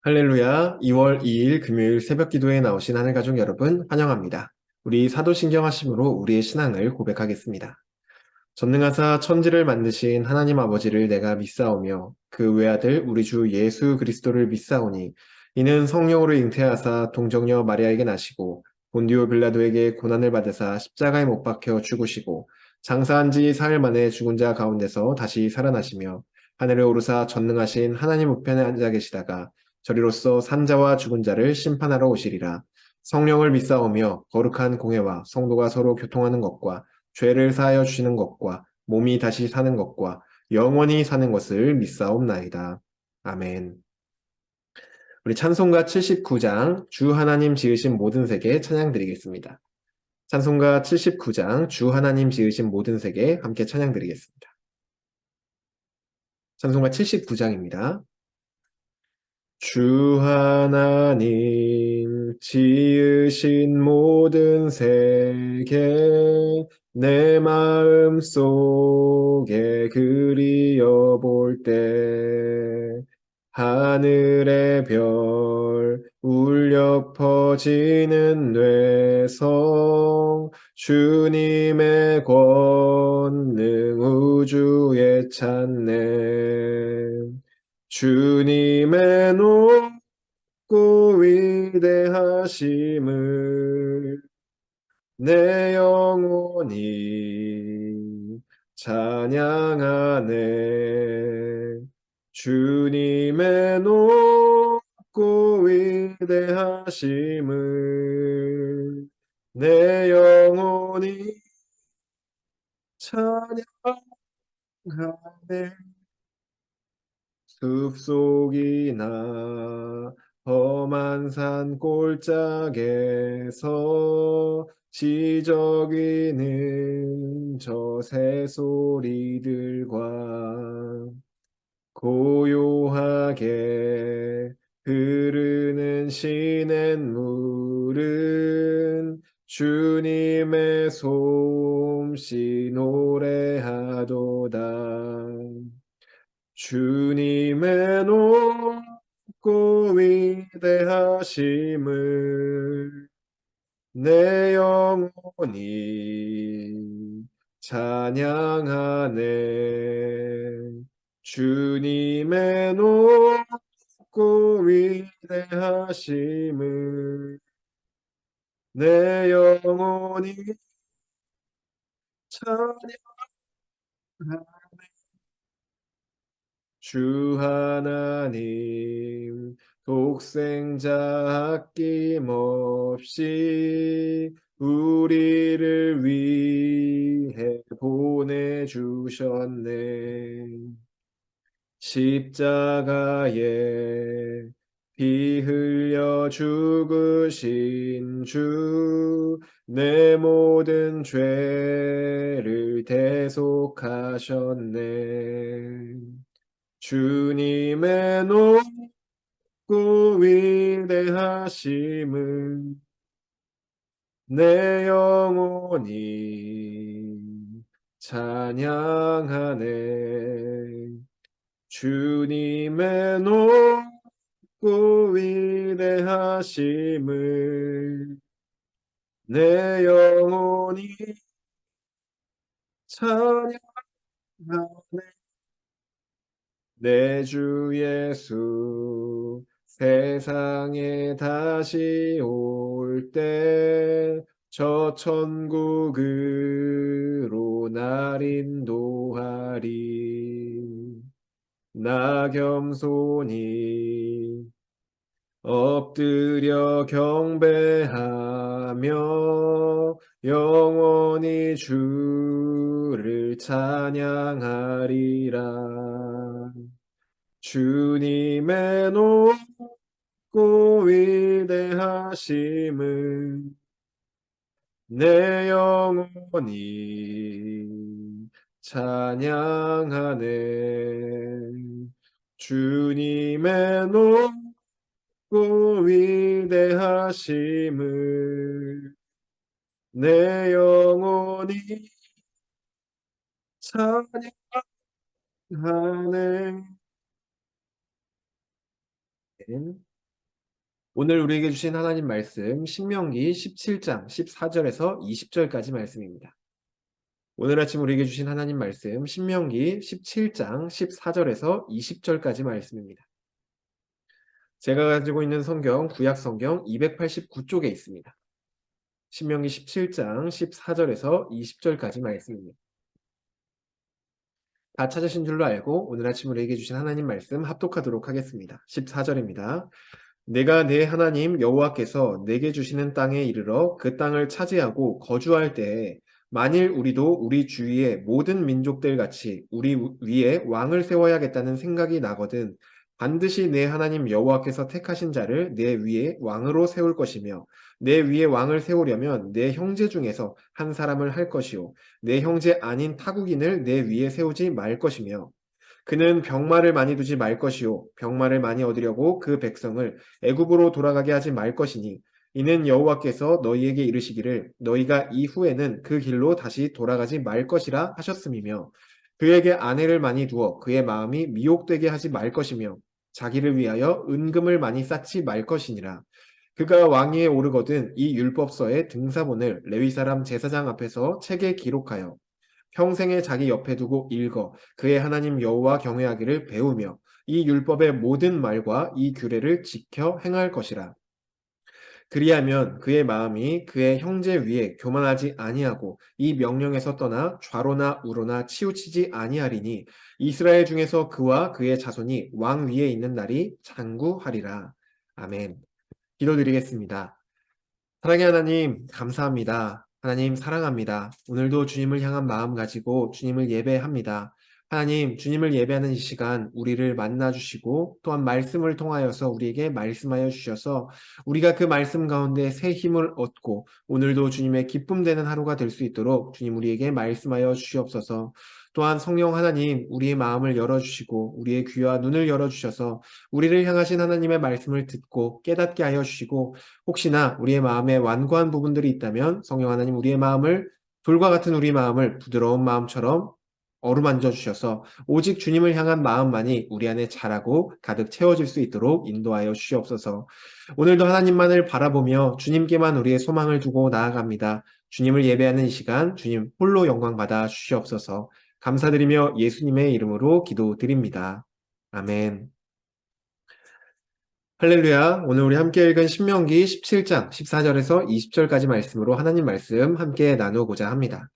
할렐루야, 2월 2일 금요일 새벽 기도에 나오신 하늘가족 여러분 환영합니다. 우리 사도신경 하심으로 우리의 신앙을 고백하겠습니다. 전능하사 천지를 만드신 하나님 아버지를 내가 믿사오며 그 외아들 우리 주 예수 그리스도를 믿사오니 이는 성령으로 잉태하사 동정녀 마리아에게 나시고 본디오 빌라도에게 고난을 받으사 십자가에 못 박혀 죽으시고 장사한 지 사흘 만에 죽은 자 가운데서 다시 살아나시며 하늘에 오르사 전능하신 하나님 우편에 앉아 계시다가 저리로서 산자와 죽은 자를 심판하러 오시리라. 성령을 믿사오며 거룩한 공회와 성도가 서로 교통하는 것과 죄를 사하여 주시는 것과 몸이 다시 사는 것과 영원히 사는 것을 믿사옵나이다. 아멘. 우리 찬송가 79장 주 하나님 지으신 모든 세계 찬양 드리겠습니다. 찬송가 79장 주 하나님 지으신 모든 세계 함께 찬양 드리겠습니다. 찬송가 79장입니다. 주 하나님 지으신 모든 세계 내 마음 속에 그리어 볼 때 하늘의 별 울려 퍼지는 뇌성 주님의 권능 우주에 찬네 주님의 높고 위대하심을 내 영혼이 찬양하네. 주님의 높고 위대하심을 내 영혼이 찬양하네. 숲속이나 험한 산 골짜기에서 지저귀는 저 새소리들과 고요하게 흐르는 시냇물은 주님의 솜씨 노래하도다. 주님의 높고 위대하심을 내 영혼이 찬양하네. 주님의 높고 위대하심을 내 영혼이 찬양하네. 주 하나님 독생자 아낌없이 우리를 위해 보내주셨네. 십자가에 피 흘려 죽으신 주, 내 모든 죄를 대속하셨네. 주님의 높고 위대하심을 내 영혼이 찬양하네. 주님의 높고 위대하심을 내 영혼이 찬양하네. 내 주 예수 세상에 다시 올 때 저 천국으로 날 인도하리. 나 겸손히 엎드려 경배하며 영원히 주를 찬양하리라. 주님의 높고 위대하심을 내 영혼이 찬양하네. 주님의 높고 위대하심을 내 영혼이 찬양하네. 오늘 우리에게 주신 하나님 말씀 신명기 17장 14절에서 20절까지 말씀입니다. 오늘 아침 우리에게 주신 하나님 말씀 신명기 17장 14절에서 20절까지 말씀입니다. 제가 가지고 있는 성경 구약 성경 289쪽에 있습니다. 신명기 17장 14절에서 20절까지 말씀입니다. 다 찾으신 줄로 알고 오늘 아침 우리에게 주신 하나님 말씀 합독하도록 하겠습니다. 14절입니다. 내가 내 하나님 여호와께서 내게 주시는 땅에 이르러 그 땅을 차지하고 거주할 때에 만일 우리도 우리 주위의 모든 민족들 같이 우리 위에 왕을 세워야겠다는 생각이 나거든 반드시 내 하나님 여호와께서 택하신 자를 내 위에 왕으로 세울 것이며 내 위에 왕을 세우려면 내 형제 중에서 한 사람을 할 것이요 내 형제 아닌 타국인을 내 위에 세우지 말 것이며 그는 병마를 많이 두지 말 것이요 병마를 많이 얻으려고 그 백성을 애굽으로 돌아가게 하지 말 것이니 이는 여호와께서 너희에게 이르시기를 너희가 이후에는 그 길로 다시 돌아가지 말 것이라 하셨음이며 그에게 아내를 많이 두어 그의 마음이 미혹되게 하지 말 것이며 자기를 위하여 은금을 많이 쌓지 말 것이니라. 그가 왕위에 오르거든 이 율법서의 등사본을 레위 사람 제사장 앞에서 책에 기록하여 평생에 자기 옆에 두고 읽어 그의 하나님 여호와 경외하기를 배우며 이 율법의 모든 말과 이 규례를 지켜 행할 것이라. 그리하면 그의 마음이 그의 형제 위에 교만하지 아니하고 이 명령에서 떠나 좌로나 우로나 치우치지 아니하리니 이스라엘 중에서 그와 그의 자손이 왕 위에 있는 날이 장구하리라. 아멘. 기도드리겠습니다. 사랑의 하나님, 감사합니다. 하나님, 사랑합니다. 오늘도 주님을 향한 마음 가지고 주님을 예배합니다. 하나님, 주님을 예배하는 이 시간 우리를 만나주시고 또한 말씀을 통하여서 우리에게 말씀하여 주셔서 우리가 그 말씀 가운데 새 힘을 얻고 오늘도 주님의 기쁨 되는 하루가 될 수 있도록 주님 우리에게 말씀하여 주시옵소서. 또한 성령 하나님, 우리의 마음을 열어주시고 우리의 귀와 눈을 열어주셔서 우리를 향하신 하나님의 말씀을 듣고 깨닫게 하여 주시고 혹시나 우리의 마음에 완고한 부분들이 있다면 성령 하나님 우리의 마음을 돌과 같은 우리 마음을 부드러운 마음처럼 어루만져 주셔서 오직 주님을 향한 마음만이 우리 안에 자라고 가득 채워질 수 있도록 인도하여 주시옵소서. 오늘도 하나님만을 바라보며 주님께만 우리의 소망을 두고 나아갑니다. 주님을 예배하는 이 시간 주님 홀로 영광 받아 주시옵소서. 감사드리며 예수님의 이름으로 기도드립니다. 아멘. 할렐루야. 오늘 우리 함께 읽은 신명기 17장 14절에서 20절까지 말씀으로 하나님 말씀 함께 나누고자 합니다.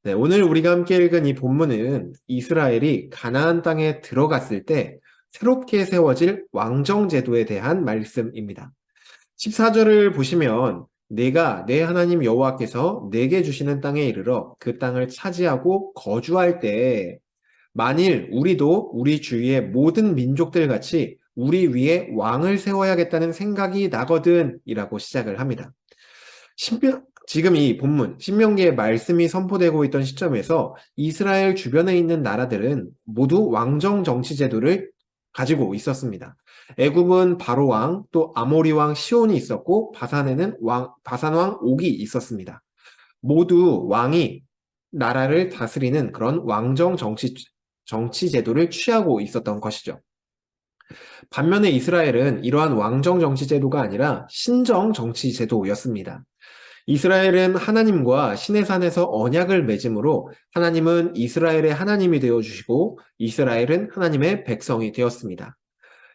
네, 오늘 우리가 함께 읽은 이 본문은 이스라엘이 가나안 땅에 들어갔을 때 새롭게 세워질 왕정 제도에 대한 말씀입니다. 14절을 보시면 내가 내 하나님 여호와께서 내게 주시는 땅에 이르러 그 땅을 차지하고 거주할 때 만일 우리도 우리 주위의 모든 민족들 같이 우리 위에 왕을 세워야겠다는 생각이 나거든 이라고 시작을 합니다. 지금 이 본문 신명기의 말씀이 선포되고 있던 시점에서 이스라엘 주변에 있는 나라들은 모두 왕정 정치 제도를 가지고 있었습니다. 애굽은 바로 왕, 또 아모리 왕 시온이 있었고 바산에는 바산 왕 옥이 있었습니다. 모두 왕이 나라를 다스리는 그런 왕정 정치 제도를 취하고 있었던 것이죠. 반면에 이스라엘은 이러한 왕정 정치 제도가 아니라 신정 정치 제도였습니다. 이스라엘은 하나님과 시내산에서 언약을 맺음으로 하나님은 이스라엘의 하나님이 되어주시고 이스라엘은 하나님의 백성이 되었습니다.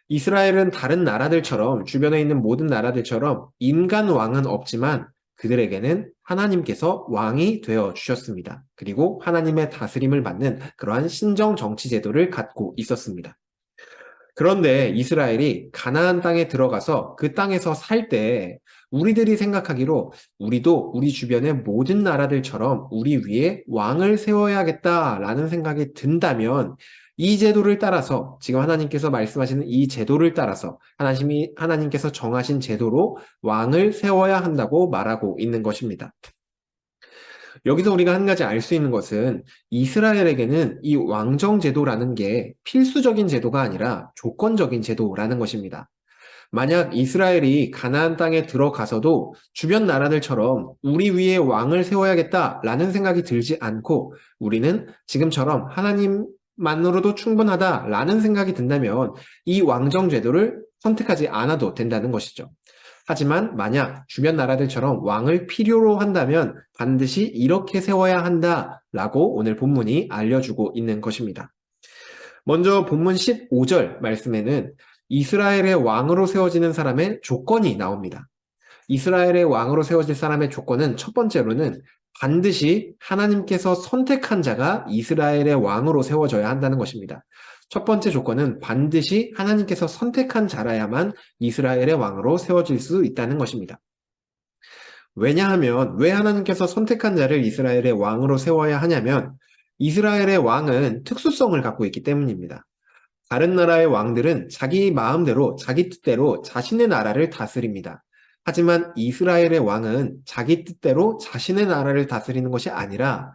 이스라엘은 다른 나라들처럼 주변에 있는 모든 나라들처럼 인간 왕은 없지만 그들에게는 하나님께서 왕이 되어 주셨습니다. 그리고 하나님의 다스림을 받는 그러한 신정 정치 제도를 갖고 있었습니다. 그런데 이스라엘이 가나안 땅에 들어가서 그 땅에서 살 때 우리들이 생각하기로 우리도 우리 주변의 모든 나라들처럼 우리 위에 왕을 세워야겠다라는 생각이 든다면 이 제도를 따라서 지금 하나님께서 말씀하시는 이 제도를 따라서 하나님께서 정하신 제도로 왕을 세워야 한다고 말하고 있는 것입니다. 여기서 우리가 한 가지 알 수 있는 것은 이스라엘에게는 이 왕정 제도라는 게 필수적인 제도가 아니라 조건적인 제도라는 것입니다. 만약 이스라엘이 가나안 땅에 들어가서도 주변 나라들처럼 우리 위에 왕을 세워야겠다라는 생각이 들지 않고 우리는 지금처럼 하나님만으로도 충분하다라는 생각이 든다면 이 왕정 제도를 선택하지 않아도 된다는 것이죠. 하지만 만약 주변 나라들처럼 왕을 필요로 한다면 반드시 이렇게 세워야 한다라고 오늘 본문이 알려주고 있는 것입니다. 먼저 본문 15절 말씀에는 이스라엘의 왕으로 세워지는 사람의 조건이 나옵니다. 이스라엘의 왕으로 세워질 사람의 조건은 첫 번째로는 반드시 하나님께서 선택한 자가 이스라엘의 왕으로 세워져야 한다는 것입니다. 첫 번째 조건은 반드시 하나님께서 선택한 자라야만 이스라엘의 왕으로 세워질 수 있다는 것입니다. 왜냐하면 왜 하나님께서 선택한 자를 이스라엘의 왕으로 세워야 하냐면 이스라엘의 왕은 특수성을 갖고 있기 때문입니다. 다른 나라의 왕들은 자기 마음대로 자기 뜻대로 자신의 나라를 다스립니다. 하지만 이스라엘의 왕은 자기 뜻대로 자신의 나라를 다스리는 것이 아니라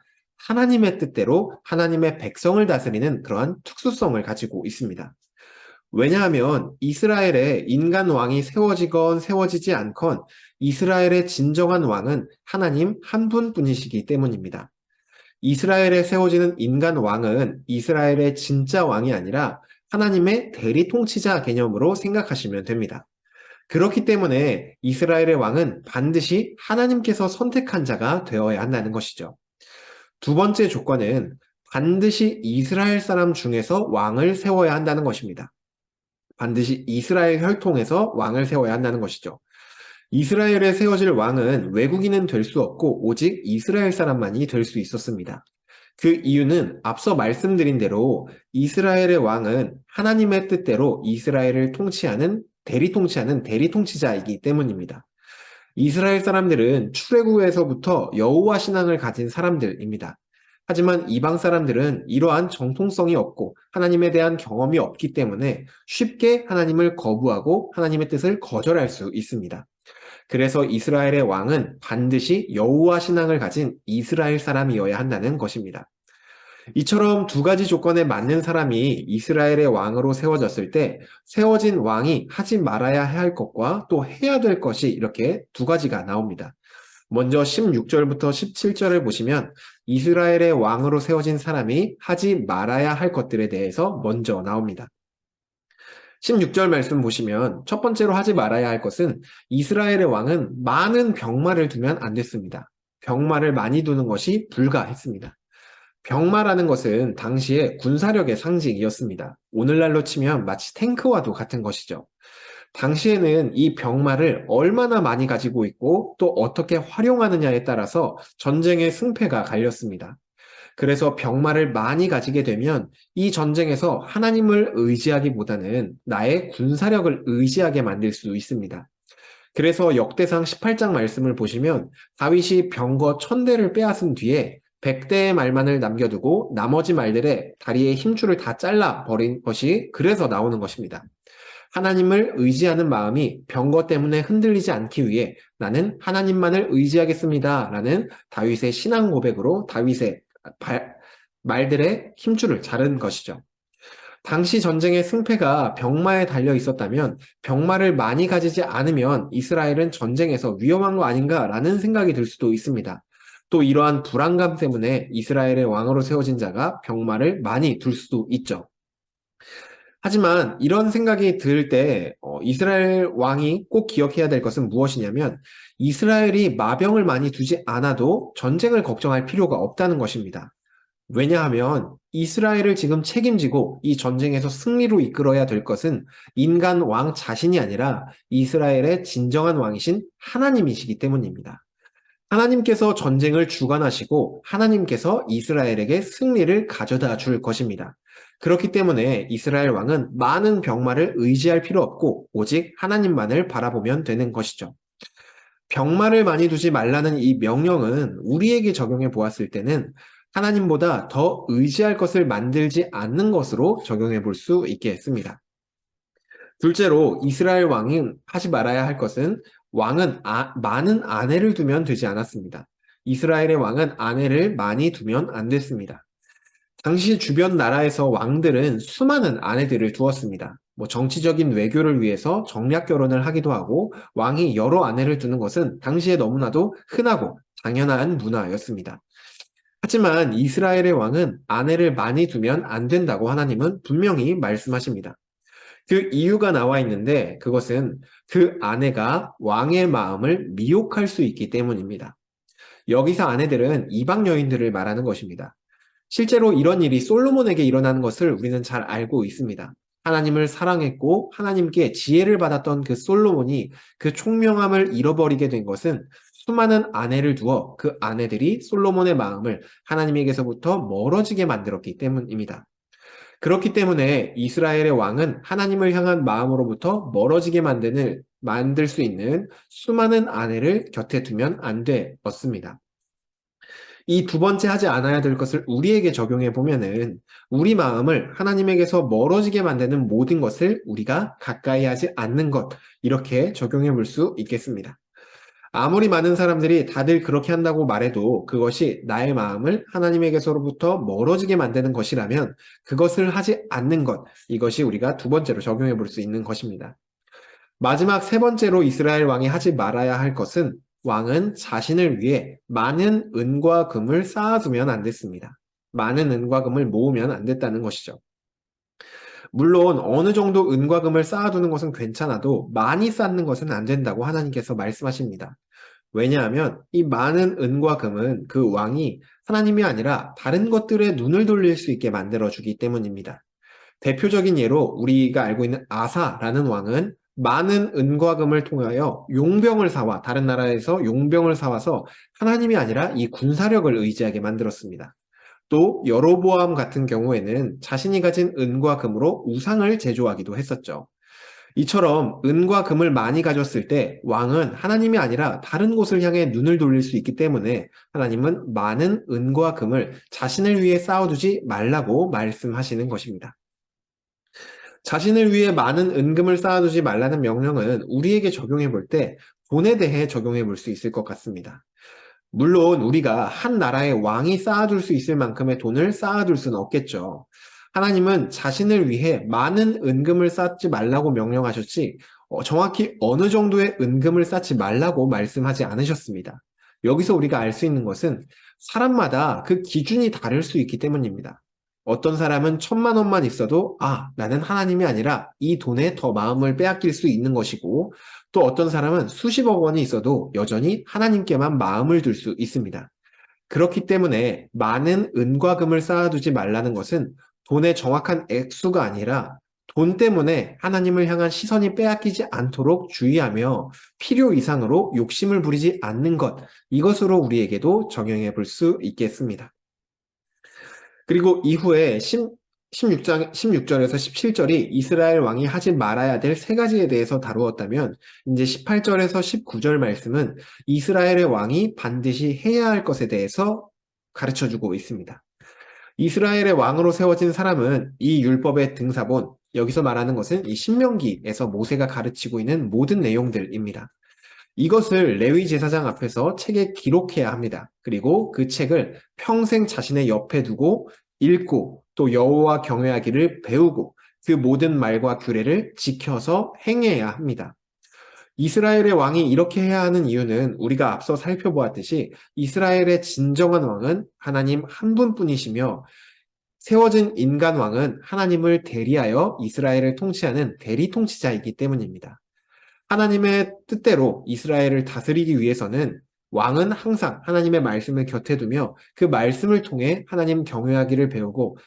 하나님의 뜻대로 하나님의 백성을 다스리는 그러한 특수성을 가지고 있습니다. 왜냐하면 이스라엘에 인간 왕이 세워지건 세워지지 않건 이스라엘의 진정한 왕은 하나님 한 분뿐이시기 때문입니다. 이스라엘에 세워지는 인간 왕은 이스라엘의 진짜 왕이 아니라 하나님의 대리 통치자 개념으로 생각하시면 됩니다. 그렇기 때문에 이스라엘의 왕은 반드시 하나님께서 선택한 자가 되어야 한다는 것이죠. 두 번째 조건은 반드시 이스라엘 사람 중에서 왕을 세워야 한다는 것입니다. 반드시 이스라엘 혈통에서 왕을 세워야 한다는 것이죠. 이스라엘에 세워질 왕은 외국인은 될 수 없고 오직 이스라엘 사람만이 될 수 있었습니다. 그 이유는 앞서 말씀드린 대로 이스라엘의 왕은 하나님의 뜻대로 이스라엘을 통치하는 대리 통치자이기 때문입니다. 이스라엘 사람들은 출애굽에서부터 여호와 신앙을 가진 사람들입니다. 하지만 이방 사람들은 이러한 정통성이 없고 하나님에 대한 경험이 없기 때문에 쉽게 하나님을 거부하고 하나님의 뜻을 거절할 수 있습니다. 그래서 이스라엘의 왕은 반드시 여호와 신앙을 가진 이스라엘 사람이어야 한다는 것입니다. 이처럼 두 가지 조건에 맞는 사람이 이스라엘의 왕으로 세워졌을 때 세워진 왕이 하지 말아야 할 것과 또 해야 될 것이 이렇게 두 가지가 나옵니다. 먼저 16절부터 17절을 보시면 이스라엘의 왕으로 세워진 사람이 하지 말아야 할 것들에 대해서 먼저 나옵니다. 16절 말씀 보시면 첫 번째로 하지 말아야 할 것은 이스라엘의 왕은 많은 병마를 두면 안 됐습니다. 병마를 많이 두는 것이 불가했습니다. 병마라는 것은 당시에 군사력의 상징이었습니다. 오늘날로 치면 마치 탱크와도 같은 것이죠. 당시에는 이 병마를 얼마나 많이 가지고 있고 또 어떻게 활용하느냐에 따라서 전쟁의 승패가 갈렸습니다. 그래서 병마를 많이 가지게 되면 이 전쟁에서 하나님을 의지하기보다는 나의 군사력을 의지하게 만들 수 있습니다. 그래서 역대상 18장 말씀을 보시면 다윗이 병거 1000대를 빼앗은 뒤에 100대의 말만을 남겨두고 나머지 말들의 다리의 힘줄을 다 잘라버린 것이 그래서 나오는 것입니다. 하나님을 의지하는 마음이 병거 때문에 흔들리지 않기 위해 나는 하나님만을 의지하겠습니다 라는 다윗의 신앙 고백으로 다윗의 말들의 힘줄을 자른 것이죠. 당시 전쟁의 승패가 병마에 달려 있었다면 병마를 많이 가지지 않으면 이스라엘은 전쟁에서 위험한 거 아닌가라는 생각이 들 수도 있습니다. 또 이러한 불안감 때문에 이스라엘의 왕으로 세워진 자가 병마를 많이 둘 수도 있죠. 하지만 이런 생각이 들 때 이스라엘 왕이 꼭 기억해야 될 것은 무엇이냐면 이스라엘이 마병을 많이 두지 않아도 전쟁을 걱정할 필요가 없다는 것입니다. 왜냐하면 이스라엘을 지금 책임지고 이 전쟁에서 승리로 이끌어야 될 것은 인간 왕 자신이 아니라 이스라엘의 진정한 왕이신 하나님이시기 때문입니다. 하나님께서 전쟁을 주관하시고 하나님께서 이스라엘에게 승리를 가져다 줄 것입니다. 그렇기 때문에 이스라엘 왕은 많은 병마를 의지할 필요 없고 오직 하나님만을 바라보면 되는 것이죠. 병마를 많이 두지 말라는 이 명령은 우리에게 적용해 보았을 때는 하나님보다 더 의지할 것을 만들지 않는 것으로 적용해 볼 수 있겠습니다. 둘째로 이스라엘 왕은 하지 말아야 할 것은 왕은 많은 아내를 두면 되지 않았습니다. 이스라엘의 왕은 아내를 많이 두면 안 됐습니다. 당시 주변 나라에서 왕들은 수많은 아내들을 두었습니다. 정치적인 외교를 위해서 정략 결혼을 하기도 하고 왕이 여러 아내를 두는 것은 당시에 너무나도 흔하고 당연한 문화였습니다. 하지만 이스라엘의 왕은 아내를 많이 두면 안 된다고 하나님은 분명히 말씀하십니다. 그 이유가 나와 있는데 그것은 그 아내가 왕의 마음을 미혹할 수 있기 때문입니다. 여기서 아내들은 이방 여인들을 말하는 것입니다. 실제로 이런 일이 솔로몬에게 일어나는 것을 우리는 잘 알고 있습니다. 하나님을 사랑했고 하나님께 지혜를 받았던 그 솔로몬이 그 총명함을 잃어버리게 된 것은 수많은 아내를 두어 그 아내들이 솔로몬의 마음을 하나님에게서부터 멀어지게 만들었기 때문입니다. 그렇기 때문에 이스라엘의 왕은 하나님을 향한 마음으로부터 멀어지게 만들 수 있는 수많은 아내를 곁에 두면 안 되었습니다. 이 두 번째 하지 않아야 될 것을 우리에게 적용해 보면은 우리 마음을 하나님에게서 멀어지게 만드는 모든 것을 우리가 가까이 하지 않는 것, 이렇게 적용해 볼 수 있겠습니다. 아무리 많은 사람들이 다들 그렇게 한다고 말해도 그것이 나의 마음을 하나님에게서로부터 멀어지게 만드는 것이라면 그것을 하지 않는 것, 이것이 우리가 두 번째로 적용해 볼 수 있는 것입니다. 마지막 세 번째로 이스라엘 왕이 하지 말아야 할 것은 왕은 자신을 위해 많은 은과 금을 쌓아두면 안 됐습니다. 많은 은과 금을 모으면 안 됐다는 것이죠. 물론 어느 정도 은과 금을 쌓아두는 것은 괜찮아도 많이 쌓는 것은 안 된다고 하나님께서 말씀하십니다. 왜냐하면 이 많은 은과 금은 그 왕이 하나님이 아니라 다른 것들에 눈을 돌릴 수 있게 만들어주기 때문입니다. 대표적인 예로 우리가 알고 있는 아사라는 왕은 많은 은과 금을 통하여 용병을 사와 다른 나라에서 용병을 사와서 하나님이 아니라 이 군사력을 의지하게 만들었습니다. 또 여로보암 같은 경우에는 자신이 가진 은과 금으로 우상을 제조하기도 했었죠. 이처럼 은과 금을 많이 가졌을 때 왕은 하나님이 아니라 다른 곳을 향해 눈을 돌릴 수 있기 때문에 하나님은 많은 은과 금을 자신을 위해 쌓아두지 말라고 말씀하시는 것입니다. 자신을 위해 많은 은금을 쌓아두지 말라는 명령은 우리에게 적용해 볼 때 돈에 대해 적용해 볼 수 있을 것 같습니다. 물론 우리가 한 나라의 왕이 쌓아둘 수 있을 만큼의 돈을 쌓아둘 수는 없겠죠. 하나님은 자신을 위해 많은 은금을 쌓지 말라고 명령하셨지 정확히 어느 정도의 은금을 쌓지 말라고 말씀하지 않으셨습니다. 여기서 우리가 알 수 있는 것은 사람마다 그 기준이 다를 수 있기 때문입니다. 어떤 사람은 1,000만 원만 있어도 나는 하나님이 아니라 이 돈에 더 마음을 빼앗길 수 있는 것이고 또 어떤 사람은 수십억 원이 있어도 여전히 하나님께만 마음을 둘 수 있습니다. 그렇기 때문에 많은 은과 금을 쌓아두지 말라는 것은 돈의 정확한 액수가 아니라 돈 때문에 하나님을 향한 시선이 빼앗기지 않도록 주의하며 필요 이상으로 욕심을 부리지 않는 것, 이것으로 우리에게도 적용해 볼 수 있겠습니다. 그리고 이후에 16절에서 17절이 이스라엘 왕이 하지 말아야 될 세 가지에 대해서 다루었다면 이제 18절에서 19절 말씀은 이스라엘의 왕이 반드시 해야 할 것에 대해서 가르쳐주고 있습니다. 이스라엘의 왕으로 세워진 사람은 이 율법의 등사본, 여기서 말하는 것은 이 신명기에서 모세가 가르치고 있는 모든 내용들입니다. 이것을 레위 제사장 앞에서 책에 기록해야 합니다. 그리고 그 책을 평생 자신의 옆에 두고 읽고 또 여호와 경외하기를 배우고 그 모든 말과 규례를 지켜서 행해야 합니다. 이스라엘의 왕이 이렇게 해야 하는 이유는 우리가 앞서 살펴보았듯이 이스라엘의 진정한 왕은 하나님 한 분뿐이시며 세워진 인간 왕은 하나님을 대리하여 이스라엘을 통치하는 대리 통치자이기 때문입니다. 하나님의 뜻대로 이스라엘을 다스리기 위해서는 왕은 항상 하나님의 말씀을 곁에 두며 그 말씀을 통해 하나님 경외하기를 배우고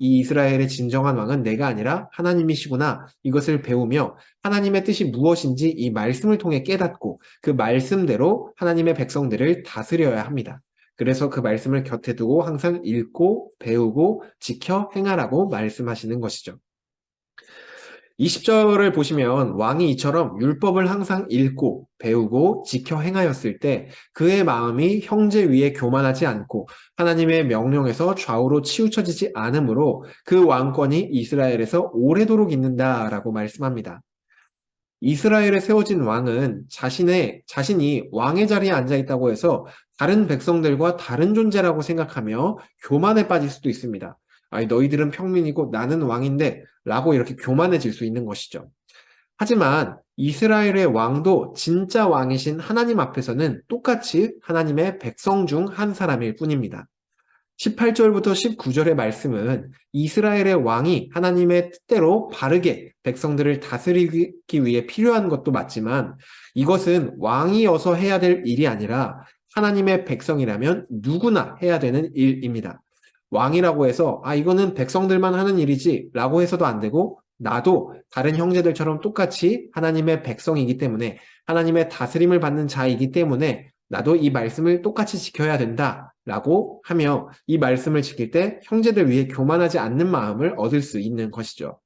이 이스라엘의 진정한 왕은 내가 아니라 하나님이시구나, 이것을 배우며 하나님의 뜻이 무엇인지 이 말씀을 통해 깨닫고 그 말씀대로 하나님의 백성들을 다스려야 합니다. 그래서 그 말씀을 곁에 두고 항상 읽고 배우고 지켜 행하라고 말씀하시는 것이죠. 20절을 보시면 왕이 이처럼 율법을 항상 읽고 배우고 지켜 행하였을 때 그의 마음이 형제 위에 교만하지 않고 하나님의 명령에서 좌우로 치우쳐지지 않으므로 그 왕권이 이스라엘에서 오래도록 있는다라고 말씀합니다. 이스라엘에 세워진 왕은 자신이 왕의 자리에 앉아 있다고 해서 다른 백성들과 다른 존재라고 생각하며 교만에 빠질 수도 있습니다. 너희들은 평민이고 나는 왕인데 라고 이렇게 교만해질 수 있는 것이죠. 하지만 이스라엘의 왕도 진짜 왕이신 하나님 앞에서는 똑같이 하나님의 백성 중 한 사람일 뿐입니다. 18절부터 19절의 말씀은 이스라엘의 왕이 하나님의 뜻대로 바르게 백성들을 다스리기 위해 필요한 것도 맞지만 이것은 왕이어서 해야 될 일이 아니라 하나님의 백성이라면 누구나 해야 되는 일입니다. 왕이라고 해서 이거는 백성들만 하는 일이지 라고 해서도 안 되고 나도 다른 형제들처럼 똑같이 하나님의 백성이기 때문에 하나님의 다스림을 받는 자이기 때문에 나도 이 말씀을 똑같이 지켜야 된다 라고 하며 이 말씀을 지킬 때 형제들 위해 교만하지 않는 마음을 얻을 수 있는 것이죠.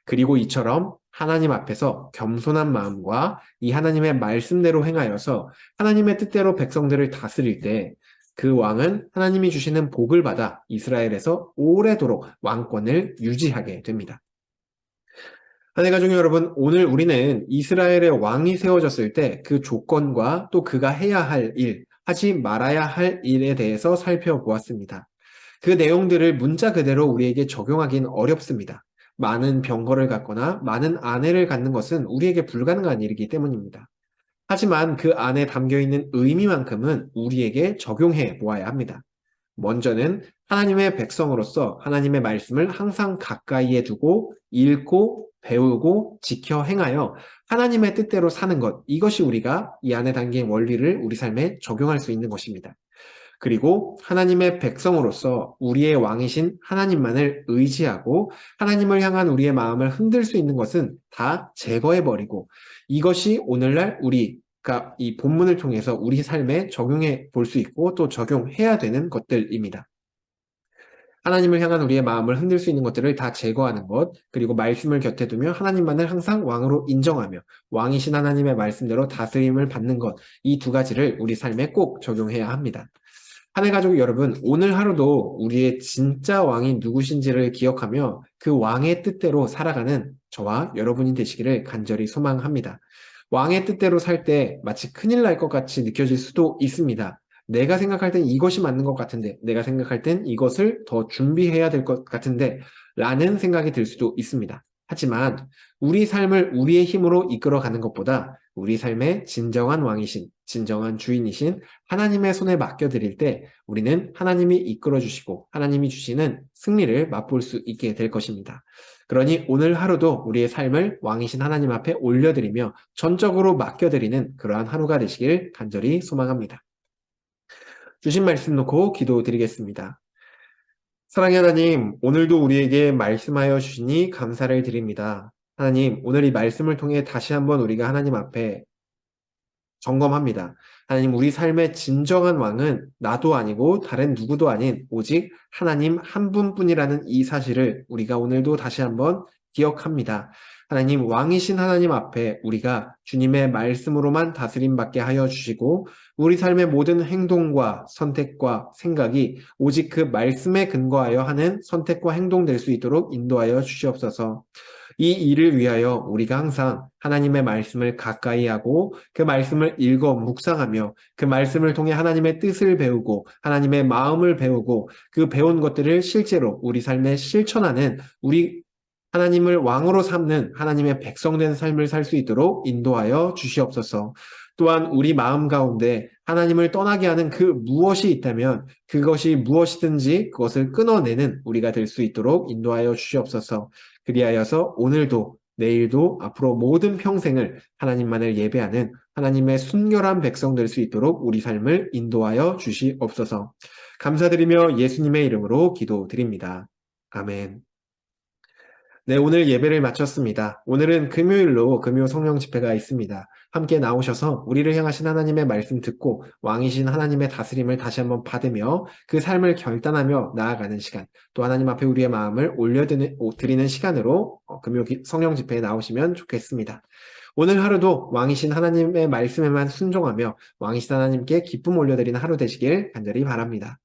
그리고 이처럼 하나님 앞에서 겸손한 마음과 이 하나님의 말씀대로 행하여서 하나님의 뜻대로 백성들을 다스릴 때 그 왕은 하나님이 주시는 복을 받아 이스라엘에서 오래도록 왕권을 유지하게 됩니다. 한해 가족 여러분, 오늘 우리는 이스라엘의 왕이 세워졌을 때 그 조건과 또 그가 해야 할 일, 하지 말아야 할 일에 대해서 살펴보았습니다. 그 내용들을 문자 그대로 우리에게 적용하기는 어렵습니다. 많은 병거를 갖거나 많은 아내를 갖는 것은 우리에게 불가능한 일이기 때문입니다. 하지만 그 안에 담겨있는 의미만큼은 우리에게 적용해 보아야 합니다. 먼저는 하나님의 백성으로서 하나님의 말씀을 항상 가까이에 두고 읽고 배우고 지켜 행하여 하나님의 뜻대로 사는 것, 이것이 우리가 이 안에 담긴 원리를 우리 삶에 적용할 수 있는 것입니다. 그리고 하나님의 백성으로서 우리의 왕이신 하나님만을 의지하고 하나님을 향한 우리의 마음을 흔들 수 있는 것은 다 제거해버리고 이것이 오늘날 우리가 이 본문을 통해서 우리 삶에 적용해 볼 수 있고 또 적용해야 되는 것들입니다. 하나님을 향한 우리의 마음을 흔들 수 있는 것들을 다 제거하는 것, 그리고 말씀을 곁에 두며 하나님만을 항상 왕으로 인정하며 왕이신 하나님의 말씀대로 다스림을 받는 것, 이 두 가지를 우리 삶에 꼭 적용해야 합니다. 한해 가족 여러분, 오늘 하루도 우리의 진짜 왕이 누구신지를 기억하며 그 왕의 뜻대로 살아가는 저와 여러분이 되시기를 간절히 소망합니다. 왕의 뜻대로 살 때 마치 큰일 날 것 같이 느껴질 수도 있습니다. 내가 생각할 땐 이것이 맞는 것 같은데, 내가 생각할 땐 이것을 더 준비해야 될 것 같은데, 라는 생각이 들 수도 있습니다. 하지만 우리 삶을 우리의 힘으로 이끌어가는 것보다 우리 삶의 진정한 왕이신, 진정한 주인이신 하나님의 손에 맡겨드릴 때 우리는 하나님이 이끌어주시고 하나님이 주시는 승리를 맛볼 수 있게 될 것입니다. 그러니 오늘 하루도 우리의 삶을 왕이신 하나님 앞에 올려드리며 전적으로 맡겨드리는 그러한 하루가 되시길 간절히 소망합니다. 주신 말씀 놓고 기도드리겠습니다. 사랑의 하나님, 오늘도 우리에게 말씀하여 주시니 감사를 드립니다. 하나님, 오늘 이 말씀을 통해 다시 한번 우리가 하나님 앞에 점검합니다. 하나님, 우리 삶의 진정한 왕은 나도 아니고 다른 누구도 아닌 오직 하나님 한 분뿐이라는 이 사실을 우리가 오늘도 다시 한번 기억합니다. 하나님, 왕이신 하나님 앞에 우리가 주님의 말씀으로만 다스림받게 하여 주시고 우리 삶의 모든 행동과 선택과 생각이 오직 그 말씀에 근거하여 하는 선택과 행동 될 수 있도록 인도하여 주시옵소서. 이 일을 위하여 우리가 항상 하나님의 말씀을 가까이 하고 그 말씀을 읽어 묵상하며 그 말씀을 통해 하나님의 뜻을 배우고 하나님의 마음을 배우고 그 배운 것들을 실제로 우리 삶에 실천하는 우리 하나님을 왕으로 삼는 하나님의 백성된 삶을 살 수 있도록 인도하여 주시옵소서. 또한 우리 마음 가운데 하나님을 떠나게 하는 그 무엇이 있다면 그것이 무엇이든지 그것을 끊어내는 우리가 될 수 있도록 인도하여 주시옵소서. 그리하여서 오늘도 내일도 앞으로 모든 평생을 하나님만을 예배하는 하나님의 순결한 백성 될 수 있도록 우리 삶을 인도하여 주시옵소서. 감사드리며 예수님의 이름으로 기도드립니다. 아멘. 네, 오늘 예배를 마쳤습니다. 오늘은 금요일로 금요 성령 집회가 있습니다. 함께 나오셔서 우리를 향하신 하나님의 말씀 듣고 왕이신 하나님의 다스림을 다시 한번 받으며 그 삶을 결단하며 나아가는 시간, 또 하나님 앞에 우리의 마음을 올려드리는 시간으로 금요 성령 집회에 나오시면 좋겠습니다. 오늘 하루도 왕이신 하나님의 말씀에만 순종하며 왕이신 하나님께 기쁨 올려드리는 하루 되시길 간절히 바랍니다.